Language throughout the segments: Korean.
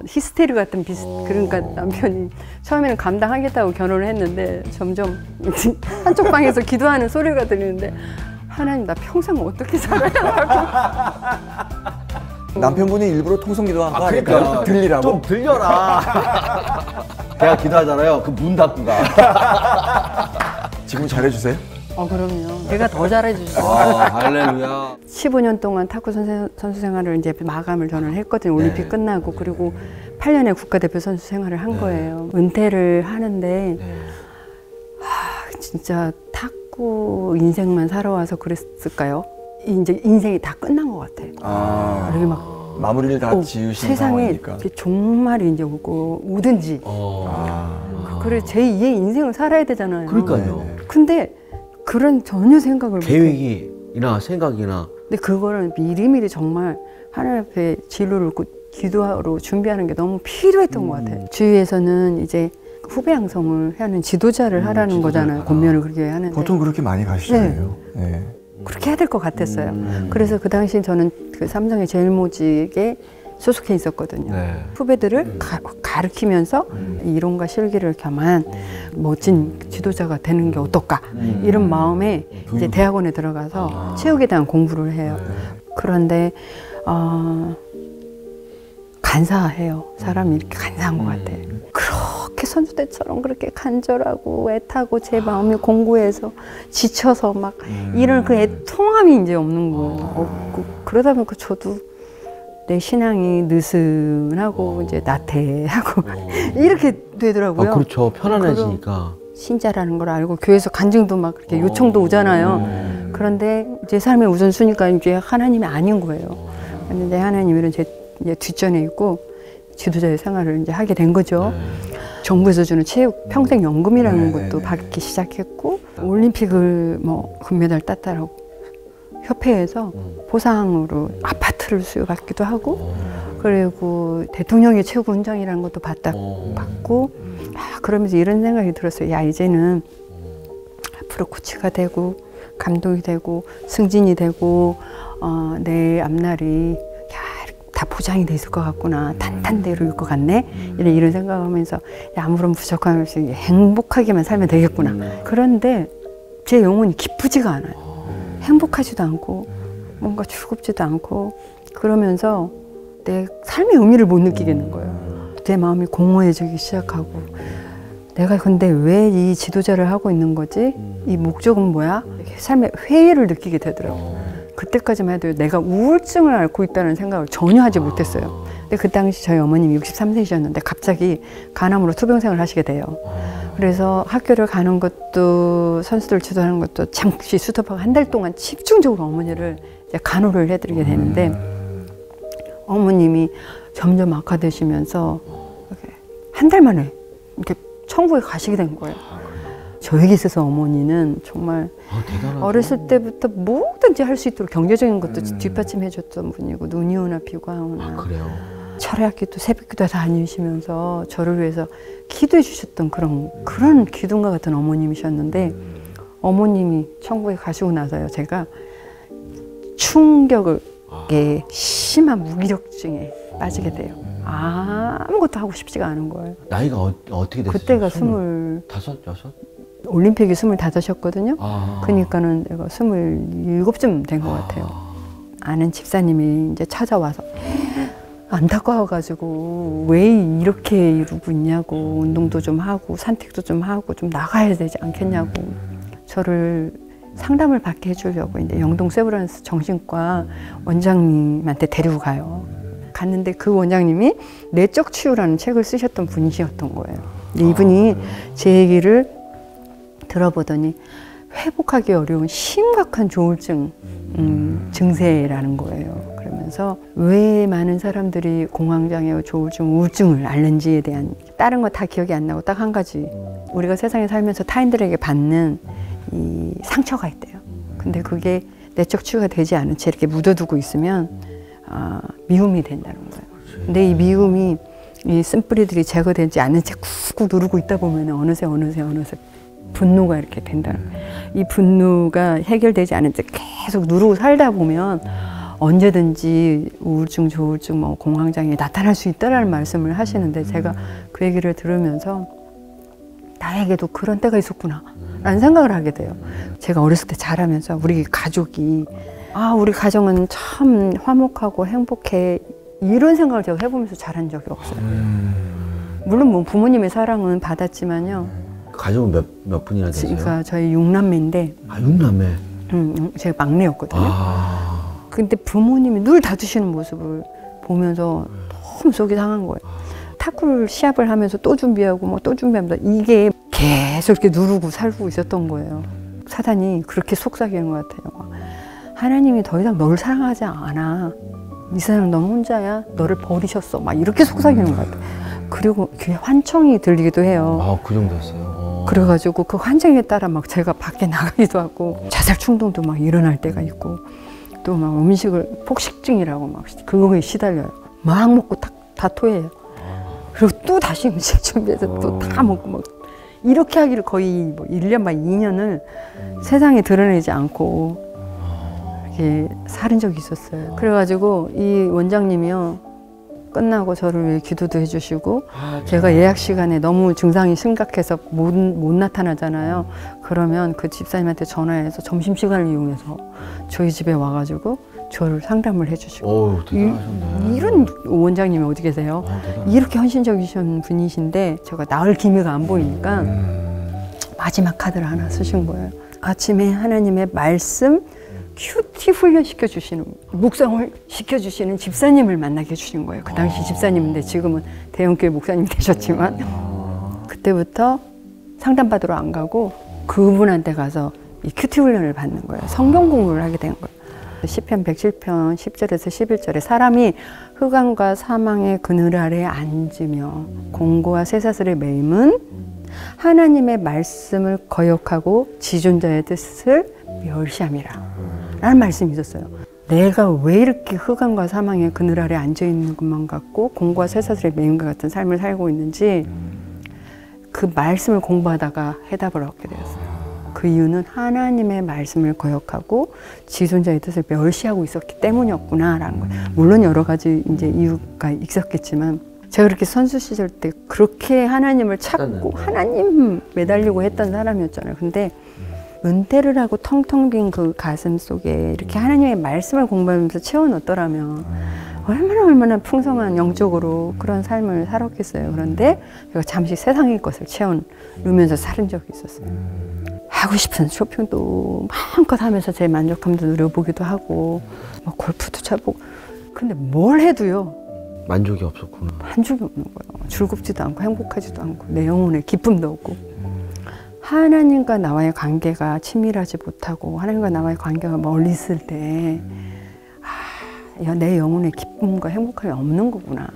히스테리 같은 그러니까 남편이 처음에는 감당하겠다고 결혼을 했는데 점점 한쪽 방에서 기도하는 소리가 들리는데 하나님 나 평생 어떻게 살아야 하고 남편분이 일부러 통성기도한 거 아닐까요? 그러니까 들리라고? 좀 들려라. 내가 기도하잖아요. 그 문 닫고 가. 지금 잘해주세요? 그럼요. 제가 더 잘해주죠. 할렐루야. 15년 동안 탁구 선수 생활을 이제 마감을 저는 했거든요. 올림픽 끝나고 그리고 8년의 국가대표 선수 생활을 한 거예요. 은퇴를 하는데 진짜 탁구 인생만 살아와서 그랬을까요? 이제 인생이 다 끝난 것 같아. 이렇게 막 마무리를 다 지으신 세상에 상황이니까. 종말이 이제 오든지. 그래 제2의 인생을 살아야 되잖아요. 그러니까요. 근데 그런 전혀 생각을 계획이나 생각이나. 근데 그거를 미리미리 정말 하나님 앞에 진로를 기도하러 준비하는 게 너무 필요했던 것 같아요. 주위에서는 이제 후배 양성을 하는 지도자를 하라는 거잖아요. 권면을 그렇게 하는데 보통 그렇게 많이 가시잖아요. 네. 그렇게 해야 될 것 같았어요. 그래서 그 당시 저는 그 삼성의 제일모직에 소속해 있었거든요. 후배들을 가르치면서 이론과 실기를 겸한 멋진 지도자가 되는 게 어떨까 이런 마음에 이제 대학원에 들어가서 체육에 대한 공부를 해요. 그런데 간사해요. 사람이 이렇게 간사한 것 같아. 그렇게 선수 때처럼 그렇게 간절하고 애타고 제 마음이 공부해서 지쳐서 막 이런 그 애통함이 이제 없는 거예요. 없고 그러다 보니까 저도 내 신앙이 느슨하고 이제 나태하고 이렇게 되더라고요. 그렇죠. 편안해지니까. 신자라는 걸 알고 교회에서 간증도 막 그렇게 요청도 오잖아요. 그런데 제 삶의 우선순위가 이제 하나님이 아닌 거예요. 그런데 하나님은 제 이제 뒷전에 있고 지도자의 생활을 이제 하게 된 거죠. 정부에서 주는 체육 평생연금이라는 것도 받기 시작했고 올림픽을 뭐 금메달 땄다라고 협회에서 보상으로 아파트를 수여받기도 하고 그리고 대통령의 최고 훈장이라는 것도 받고 그러면서 이런 생각이 들었어요. 야 이제는 앞으로 코치가 되고 감독이 되고 승진이 되고 내 앞날이 다 보장이 돼 있을 것 같구나. 탄탄대로일 것 같네. 이런 생각하면서 아무런 부족함 없이 행복하게만 살면 되겠구나. 그런데 제 영혼이 기쁘지가 않아요. 행복하지도 않고 뭔가 즐겁지도 않고 그러면서 내 삶의 의미를 못 느끼겠는 거예요. 내 마음이 공허해지기 시작하고 내가 근데 왜 이 지도자를 하고 있는 거지? 이 목적은 뭐야? 삶의 회의를 느끼게 되더라고요. 그때까지만 해도 내가 우울증을 앓고 있다는 생각을 전혀 하지 못했어요. 근데 그 당시 저희 어머님이 63세이셨는데 갑자기 간암으로 투병생을 하시게 돼요. 그래서 학교를 가는 것도 선수들 지도하는 것도 잠시 스톱하고 한 달 동안 집중적으로 어머니를 이제 간호를 해드리게 되는데 어머님이 점점 악화되시면서 한 달 만에 이렇게 천국에 가시게 된 거예요. 저에게 있어서 어머니는 정말 어렸을 때부터 뭐든지 할 수 있도록 경제적인 것도 뒷받침해줬던 분이고 눈이 오나 비가 오나 철회학기도 새벽기도 다니시면서 저를 위해서 기도해 주셨던 그런 기둥과 같은 어머님이셨는데 어머님이 천국에 가시고 나서요 제가 충격에 심한 무기력증에 빠지게 돼요. 아무것도 하고 싶지가 않은 거예요. 나이가 어떻게 됐어요? 그때가 25, 6? 올림픽이 25이었거든요. 그러니까는 내가 27쯤 된 것 같아요. 아는 집사님이 이제 찾아와서 안타까워가지고 왜 이렇게 이러고 있냐고 운동도 좀 하고 산책도 좀 하고 좀 나가야 되지 않겠냐고 저를 상담을 받게 해주려고 이제 영동 세브란스 정신과 원장님한테 데리고 가요. 갔는데 그 원장님이 내적 치유라는 책을 쓰셨던 분이셨던 거예요. 근데 이분이 제 얘기를 들어보더니 회복하기 어려운 심각한 조울증 증세라는 거예요. 그러면서 왜 많은 사람들이 공황장애, 조울증, 우울증을 앓는지에 대한 다른 거 다 기억이 안 나고 딱 한 가지 우리가 세상에 살면서 타인들에게 받는 이 상처가 있대요. 근데 그게 내적 치유가 되지 않은 채 이렇게 묻어두고 있으면 미움이 된다는 거예요. 근데 이 미움이 이 쓴뿌리들이 제거되지 않은 채 꾹꾹 누르고 있다 보면 어느새 분노가 이렇게 된다는 거예요. 이 분노가 해결되지 않은 채 계속 누르고 살다 보면 언제든지 우울증, 조울증, 뭐 공황장애 나타날 수 있다라는 말씀을 하시는데 제가 그 얘기를 들으면서 나에게도 그런 때가 있었구나 라는 생각을 하게 돼요. 제가 어렸을 때 자라면서 우리 가족이 우리 가정은 참 화목하고 행복해 이런 생각을 제가 해보면서 자란 적이 없어요. 물론 뭐 부모님의 사랑은 받았지만요. 가족은 몇 분이나 되세요? 그러니까 저희 6남매인데 6남매? 제가 막내였거든요. 근데 부모님이 늘 다투시는 모습을 보면서 너무 속이 상한 거예요. 탁구를 시합을 하면서 또 준비하고 뭐 또 준비합니다. 이게 계속 이렇게 누르고 살고 있었던 거예요. 사단이 그렇게 속삭이는 것 같아요. 하나님이 더 이상 너를 사랑하지 않아. 이 세상 넌 혼자야. 너를 버리셨어. 막 이렇게 속삭이는 것 같아요. 그리고 귀에 환청이 들리기도 해요. 그 정도였어요. 그래가지고 그 환청에 따라 막 제가 밖에 나가기도 하고 자살 충동도 막 일어날 때가 있고 또 막 음식을 폭식증이라고 막 그거에 시달려요. 막 먹고 다 토해요. 그리고 또 다시 음식 준비해서 또 다 먹고 막 이렇게 하기를 거의 뭐 1년 막 2년을 세상에 드러내지 않고 이렇게 살은 적이 있었어요. 그래가지고 이 원장님이요 끝나고 저를 위해 기도도 해주시고 제가 예약 시간에 너무 증상이 심각해서 못 나타나잖아요. 그러면 그 집사님한테 전화해서 점심시간을 이용해서 저희 집에 와가지고 저를 상담을 해주시고 대단하셨네. 이런 원장님이 어디 계세요? 이렇게 헌신적이신 분이신데 제가 나을 기미가 안 보이니까 마지막 카드를 하나 쓰신 거예요. 아침에 하나님의 말씀 큐티 훈련시켜 주시는 묵상을 시켜주시는 집사님을 만나게 해주신 거예요. 그 당시 집사님인데 지금은 대형교회 목사님이 되셨지만 그때부터 상담받으러 안 가고 그분한테 가서 이 큐티 훈련을 받는 거예요. 성경 공부를 하게 된 거예요. 시편 107편 10절에서 11절에 사람이 흑암과 사망의 그늘 아래에 앉으며 공고와 쇠사슬에 매임은 하나님의 말씀을 거역하고 지존자의 뜻을 멸시함이라 라는 말씀이 있었어요. 내가 왜 이렇게 흑암과 사망의 그늘 아래 앉아있는 것만 같고 공고와 쇠사슬에 매임과 같은 삶을 살고 있는지 그 말씀을 공부하다가 해답을 얻게 되었어요. 그 이유는 하나님의 말씀을 거역하고 지존자의 뜻을 멸시하고 있었기 때문이었구나라는 거예요. 물론 여러 가지 이제 이유가 있었겠지만 제가 그렇게 선수 시절 때 그렇게 하나님을 찾고 하나님 매달리고 했던 사람이었잖아요. 근데 은퇴를 하고 텅텅 빈 그 가슴 속에 이렇게 하나님의 말씀을 공부하면서 채워넣었더라면 얼마나 풍성한 영적으로 그런 삶을 살았겠어요. 그런데 제가 잠시 세상의 것을 채워넣으면서 살은 적이 있었어요. 하고 싶은 쇼핑도 마음껏 하면서 제 만족감도 누려보기도 하고 막 골프도 쳐보고 근데 뭘 해도요 만족이 없었구나. 만족이 없는 거예요. 즐겁지도 않고 행복하지도 않고 내 영혼에 기쁨도 없고 하나님과 나와의 관계가 친밀하지 못하고 하나님과 나와의 관계가 멀리 있을 때 내 영혼에 기쁨과 행복함이 없는 거구나.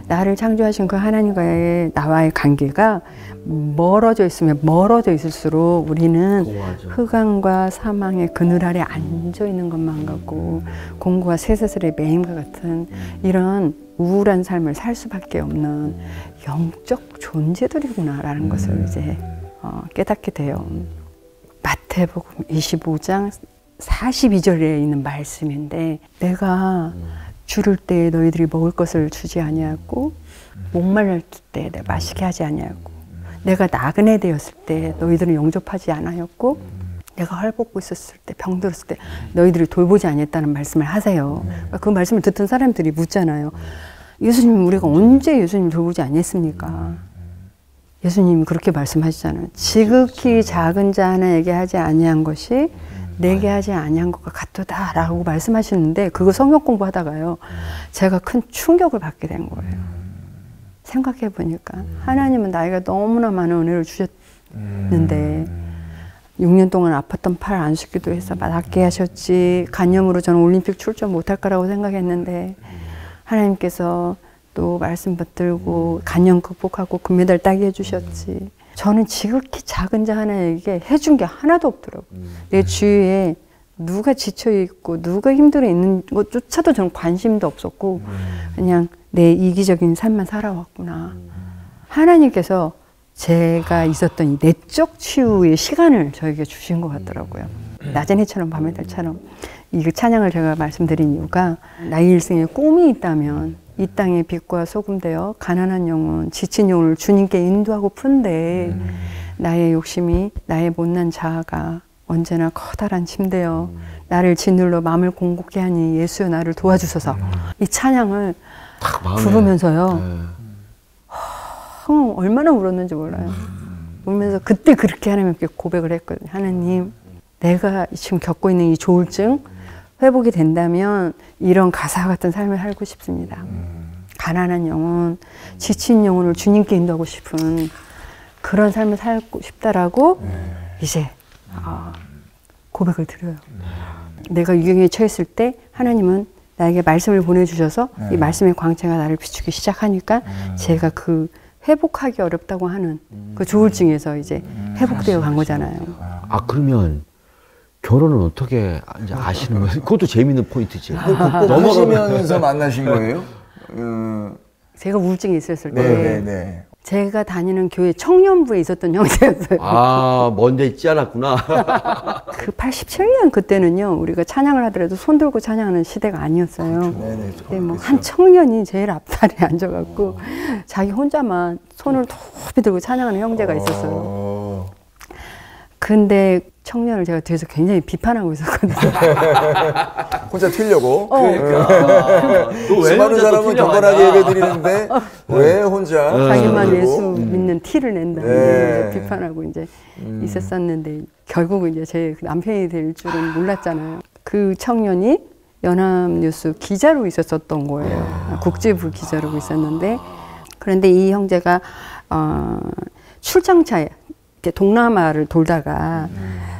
나를 창조하신 그 하나님과의 나와의 관계가 멀어져 있으면 멀어져 있을수록 우리는 공허하죠. 흑암과 사망의 그늘 아래 앉아 있는 것만 같고 공고와 쇠사슬의 매임과 같은 이런 우울한 삶을 살 수밖에 없는 영적 존재들이구나라는 것을 이제 깨닫게 돼요. 마태복음 25장 42절에 있는 말씀인데 내가 주를 때 너희들이 먹을 것을 주지 아니하고 목말랐을 때 내가 마시게 하지 아니하고 내가 나그네 되었을 때 너희들은 영접하지 않았고 내가 헐벗고 있었을 때 병들었을 때 너희들이 돌보지 아니했다는 말씀을 하세요. 그 말씀을 듣던 사람들이 묻잖아요. 예수님 우리가 언제 예수님 돌보지 아니했습니까? 예수님이 그렇게 말씀하시잖아요. 지극히 작은 자 하나에게 하지 아니한 것이 내게 하지 아니한 것과 같도다 라고 말씀하시는데 그거 성경 공부하다가요 제가 큰 충격을 받게 된 거예요. 생각해 보니까 하나님은 나이가 너무나 많은 은혜를 주셨는데 6년 동안 아팠던 팔 안수기도 해서 낫게 하셨지 간염으로 저는 올림픽 출전 못할 거라고 생각했는데 하나님께서 또 말씀 붙들고 간염 극복하고 금메달 따게 해주셨지. 저는 지극히 작은 자 하나에게 해준 게 하나도 없더라고요. 내 주위에 누가 지쳐있고 누가 힘들어 있는 것조차도 저는 관심도 없었고 그냥 내 이기적인 삶만 살아왔구나. 하나님께서 제가 있었던 이 내적 치유의 시간을 저에게 주신 것 같더라고요. 낮은 해처럼 밤의 달처럼 이 찬양을 제가 말씀드린 이유가 나의 일생에 꿈이 있다면 이 땅에 빛과 소금 되어 가난한 영혼, 지친 영혼을 주님께 인도하고 푼데 나의 욕심이, 나의 못난 자아가 언제나 커다란 침대여 나를 짓눌러 마음을 공곡케 하니 예수여 나를 도와주소서. 이 찬양을 부르면서요. 얼마나 울었는지 몰라요. 울면서 그때 그렇게 하나님께 고백을 했거든요. 하나님, 내가 지금 겪고 있는 이 조울증 회복이 된다면 이런 가사 같은 삶을 살고 싶습니다. 가난한 영혼, 지친 영혼을 주님께 인도하고 싶은 그런 삶을 살고 싶다라고 이제 고백을 드려요. 내가 유경에 처했을 때 하나님은 나에게 말씀을 보내주셔서 이 말씀의 광채가 나를 비추기 시작하니까 제가 그 회복하기 어렵다고 하는 그 조울증에서 이제 회복되어 간 거잖아요. 아, 그러면 결혼은 어떻게 이제 아시는 거예요? 그것도 재밌는 포인트지. 넘어가시면서 만나신 거예요? 제가 우울증이 있었을 때 네네네. 제가 다니는 교회 청년부에 있었던 형제였어요. 아, 먼데 있지 않았구나. 그 87년 그때는요, 우리가 찬양을 하더라도 손 들고 찬양하는 시대가 아니었어요. 네네. 근데 뭐 한 청년이 제일 앞자리에 앉아갖고 자기 혼자만 손을 높이 들고 찬양하는 형제가 있었어요. 근데 청년을 제가 뒤에서 굉장히 비판하고 있었거든요. 혼자 튀려고. 그러니까. 수많은 사람은 경건하게 예배드리는데 왜 혼자 자기만 튀려고? 예수 믿는 티를 낸다. 네. 비판하고 이제 있었었는데 결국은 이제 제 남편이 될 줄은 몰랐잖아요. 그 청년이 연합뉴스 기자로 있었던 거예요. 국제부 기자로 있었는데 그런데 이 형제가 출장차에 동남아를 돌다가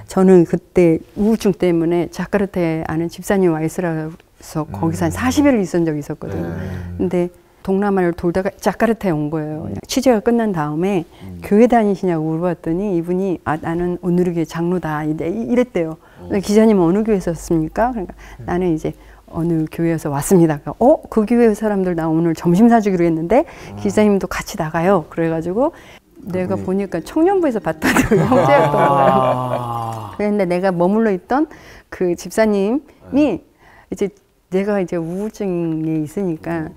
저는 그때 우울증 때문에 자카르타에 아는 집사님 와 있으라서 거기서 한 40일을 있은 적이 있었거든요. 근데 동남아를 돌다가 자카르타에 온 거예요. 취재가 끝난 다음에 교회 다니시냐고 물어봤더니 이분이 나는 오누르교회 장로다 이랬대요. 기자님은 어느 교회 있었습니까? 그러니까 나는 이제 어느 교회에서 왔습니다. 그 교회 사람들 나 오늘 점심 사주기로 했는데 기자님도 같이 나가요. 그래가지고 내가 보니까 청년부에서 봤던 형제였던 거예요. 그런데 내가 머물러 있던 그 집사님이 이제 내가 이제 우울증에 있으니까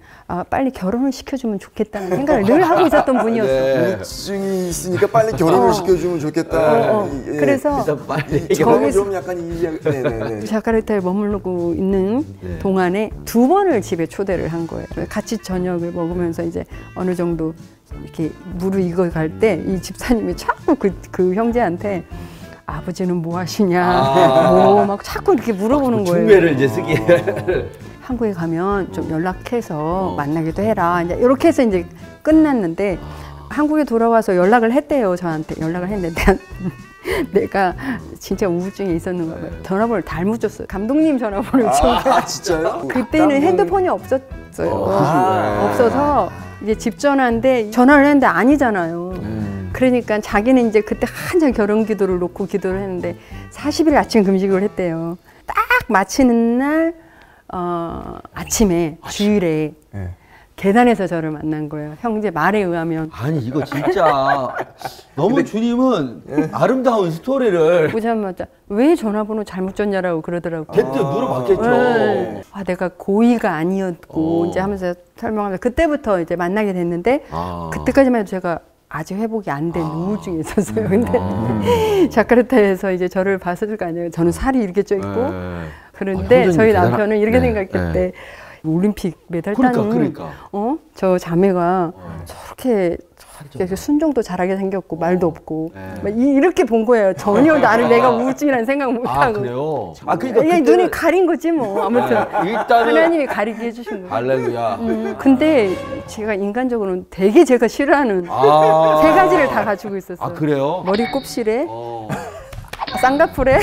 빨리 결혼을 시켜주면 좋겠다는 생각을 늘 하고 있었던 분이었어요. 우울증이 있으니까 빨리 결혼을 시켜주면 좋겠다. 예. 그래서 저는 좀 약간 네네네. 자카르타에 머무르고 있는 동안에 2번을 집에 초대를 한 거예요. 같이 저녁을 먹으면서 이제 어느 정도 이렇게 무르익어 갈 때 이 집사님이 자꾸 그 형제한테 아버지는 뭐 하시냐, 뭐 막 자꾸 이렇게 물어보는 거예요. 중매를 이제 쓰기에. 한국에 가면 좀 연락해서 만나기도 해라. 이제 이렇게 해서 이제 끝났는데 한국에 돌아와서 연락을 했대요. 저한테 연락을 했는데 내가 진짜 우울증에 있었는가 봐요. 전화번호를 잘못 줬어요. 감독님 전화번호를 준 거예요. 진짜요? 그때는 핸드폰이 없었어요. 없어서 이제 집 전화인데 전화를 했는데 아니잖아요. 그러니까 자기는 이제 그때 한참 결혼 기도를 놓고 기도를 했는데 40일 아침 금식을 했대요. 딱 마치는 날 아침에 주일에 계단에서 저를 만난 거예요. 형제 말에 의하면. 아니 이거 진짜 너무 주님은 아름다운 스토리를 보자마자 왜 전화번호 잘못 줬냐라고 그러더라고요. 그때 물어봤겠죠. 네. 내가 고의가 아니었고 이제 하면서 설명하면서 그때부터 이제 만나게 됐는데 그때까지만 해도 제가 아직 회복이 안 된 우울증이 있었어요. 근데 자카르타에서 이제 저를 봤을 거 아니에요. 저는 살이 이렇게 쪄 있고 그런데 저희 남편은 이렇게 생각했대. 올림픽 메달 따는 그러니까. 저 자매가 저렇게 순종도 잘하게 생겼고 말도 없고 막 이렇게 본 거예요. 전혀 나를 내가 우울증이라는 생각 못 하고. 그래요? 그러니까 그냥 눈이 가린 거지 뭐. 아무튼 하나님이 가리게 해주신 거예요. 할렐루야. 근데 제가 인간적으로는 되게 제가 싫어하는 세 가지를 다 가지고 있었어요. 그래요? 머리 곱슬에 쌍꺼풀에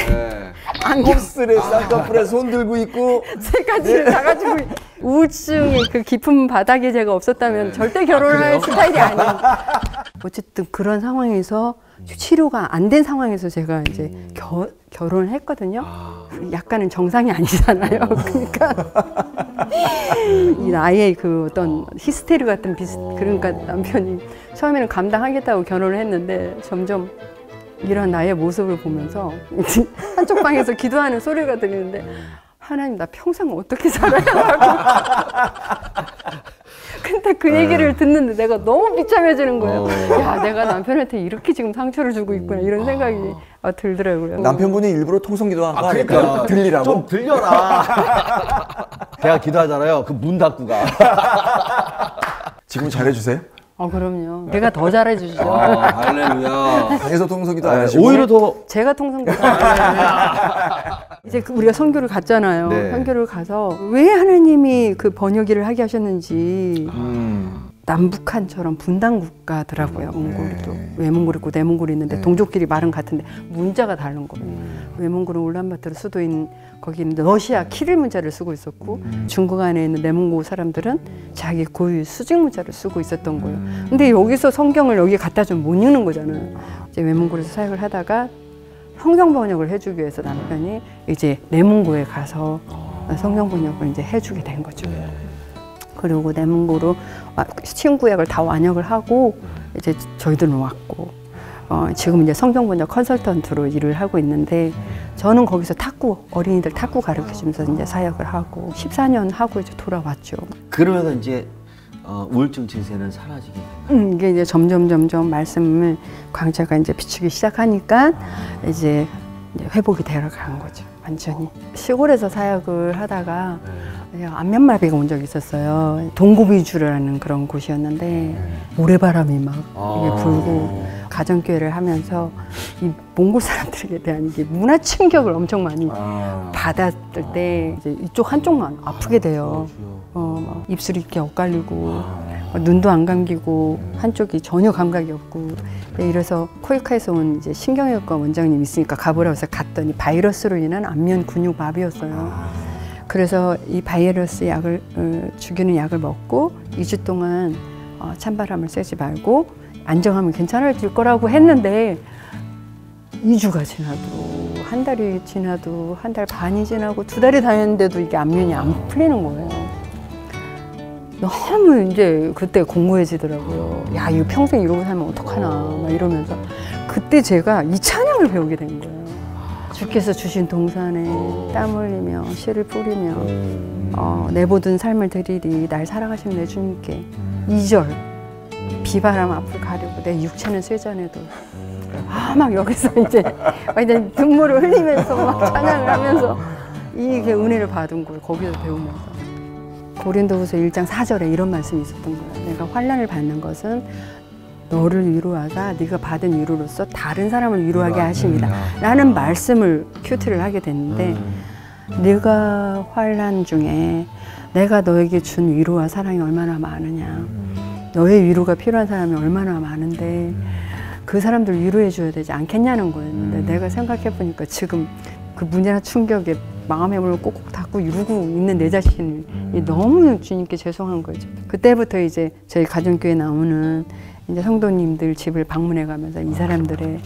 안경 곱슬에 쌍꺼풀에 손 들고 있고 세 가지를 다 가지고 우울증의 그 깊은 바닥에 제가 없었다면 절대 결혼을 할 스타일이 아니에요. 어쨌든 그런 상황에서 치료가 안 된 상황에서 제가 이제 결혼을 했거든요. 약간은 정상이 아니잖아요. 그러니까 이 나의 그 어떤 히스테리 같은 그러니까 남편이 처음에는 감당하겠다고 결혼을 했는데 점점 이런 나의 모습을 보면서 한쪽 방에서 기도하는 소리가 들리는데 하나님 나 평생 어떻게 살아야 근데 그 얘기를 듣는데 내가 너무 비참해지는 거예요. 야, 내가 남편한테 이렇게 지금 상처를 주고 있구나 이런 생각이 들더라고요. 남편분이 일부러 통성기도 한 거 아닐까요? 그러니까 들리라고? 좀 들려라. 제가 기도하잖아요. 그 문 닫고 가. 지금 잘해주세요? 그럼요. 내가 더 잘해주죠. 할렐루야. 방에서 통성기도 안 하시고 오히려 더 제가 통성기도 이제 우리가 선교를 갔잖아요. 네. 선교를 가서 왜 하나님이 그 번역기를 하게 하셨는지 남북한처럼 분단 국가더라고요. 몽골도 외몽골 있고 내몽골이 있는데 동족끼리 말은 같은데 문자가 다른 거예요. 외몽골은 울란바토르 수도인 거기 있는데 러시아 키릴 문자를 쓰고 있었고 중국 안에 있는 내몽골 사람들은 자기 고유 수직 문자를 쓰고 있었던 거예요. 근데 여기서 성경을 여기 갖다 주면 못 읽는 거잖아요. 이제 외몽골에서 사역을 하다가 성경 번역을 해주기 위해서 남편이 이제 내몽고에 가서 성경 번역을 이제 해주게 된 거죠. 그리고 내몽고로 친구약을 다 완역을 하고 이제 저희들은 왔고 지금 이제 성경 번역 컨설턴트로 일을 하고 있는데 저는 거기서 탁구 어린이들 탁구 가르쳐주면서 이제 사역을 하고 14년 하고 이제 돌아왔죠. 그러면서 이제 우울증 증세는 사라지게 됐나요? 이게 이제 점점 말씀을 광자가 이제 비추기 시작하니까 이제 회복이 되어간 거죠. 완전히 시골에서 사역을 하다가 안면마비가 온 적이 있었어요. 동구비주라는 그런 곳이었는데 모래바람이 막 이게 불고 가정교회를 하면서 이 몽골 사람들에 대한 이게 문화 충격을 엄청 많이 받았을 때 이제 이쪽 한쪽만 아프게 돼요. 막 입술이 이렇게 엇갈리고 눈도 안 감기고 한쪽이 전혀 감각이 없고 이래서 코이카에서 온 이제 신경외과 원장님 있으니까 가보라고 해서 갔더니 바이러스로 인한 안면 근육 마비였어요. 그래서 이 바이러스 약을 죽이는 약을 먹고 2주 동안 찬바람을 쐬지 말고 안정하면 괜찮아질 거라고 했는데 2주가 지나도 한 달이 지나도 한 달 반이 지나고 2달이 다녔는데도 이게 안면이 안 풀리는 거예요. 너무 이제 그때 공고해지더라고요. 야, 이거 평생 이러고 살면 어떡하나 막 이러면서 그때 제가 이 찬양을 배우게 된 거예요. 주께서 주신 동산에 땀 흘리며 씨를 뿌리며 내보든 삶을 드리리 날 사랑하시는 내 주님께 2절 비바람 앞을 가리고 내 육체는 쇠잔해도 막 여기서 이제 완전 눈물을 흘리면서 막 찬양을 하면서 이게 은혜를 받은 거예요. 거기서 배우면서. 고린도후서 1장 4절에 이런 말씀이 있었던 거예요. 내가 환난을 받는 것은 너를 위로하사 네가 받은 위로로서 다른 사람을 위로하게 하십니다. 라는 말씀을 큐티를 하게 됐는데 네가 환난 중에 내가 너에게 준 위로와 사랑이 얼마나 많으냐. 너의 위로가 필요한 사람이 얼마나 많은데 그 사람들 위로해 줘야 되지 않겠냐는 거였는데 내가 생각해 보니까 지금 그 문제나 충격에 마음의 문을 꼭꼭 닫고 이러고 있는 내 자신이 너무 주님께 죄송한 거죠. 그때부터 이제 저희 가정교회 나오는 이제 성도님들 집을 방문해 가면서 이 사람들의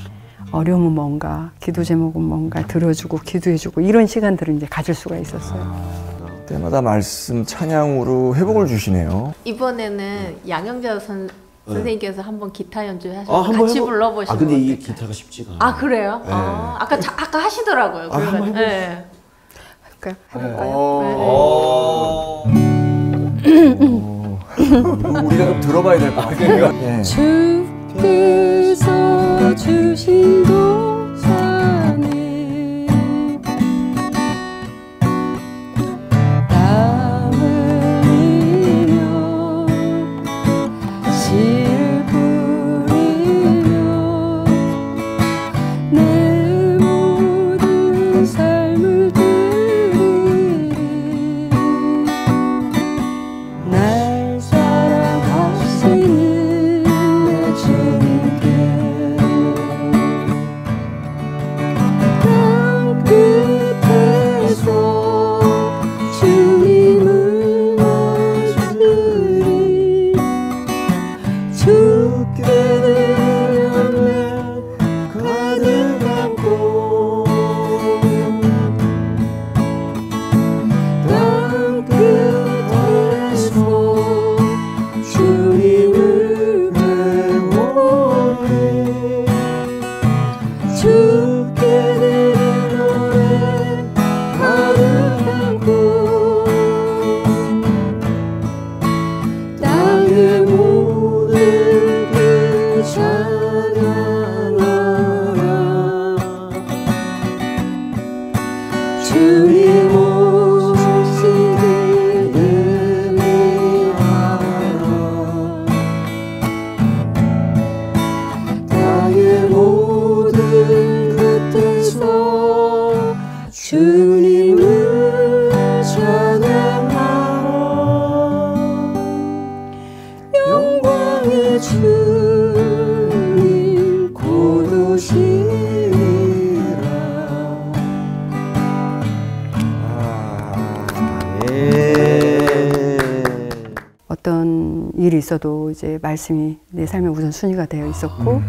어려움은 뭔가, 기도 제목은 뭔가 들어주고 기도해주고 이런 시간들을 이제 가질 수가 있었어요. 때마다 말씀 찬양으로 회복을 주시네요. 이번에는 양영자 선생님께서 한번 기타 연주하셔서 한번 같이 해보- 불러보시면 근데 이게 어떨까요? 기타가 쉽지가 않아요. 아 그래요? 네. 아까 하시더라고요. 한번 해보세요. 네. 해볼까요? 우리가 좀 들어봐야 될 것 같아요. 네. 주께서 주신 동산에 땀 흘리며 씨를 뿌리며 내 모든 삶을 드리리 날 사랑하시는 내 주님께 땅 끝에서 주님을 맞으리 주께 드리는 가득 안고 땅 끝에서 주님을 배우리 주께 드리는 노래 가득 안고 주님 곧 오시리라. 어떤 일이 있어도 이제 말씀이 내 삶의 우선순위가 되어 있었고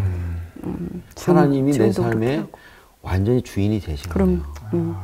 하나님이 내 지금도 삶의 그렇게 하고. 완전히 주인이 되신 그럼 거예요.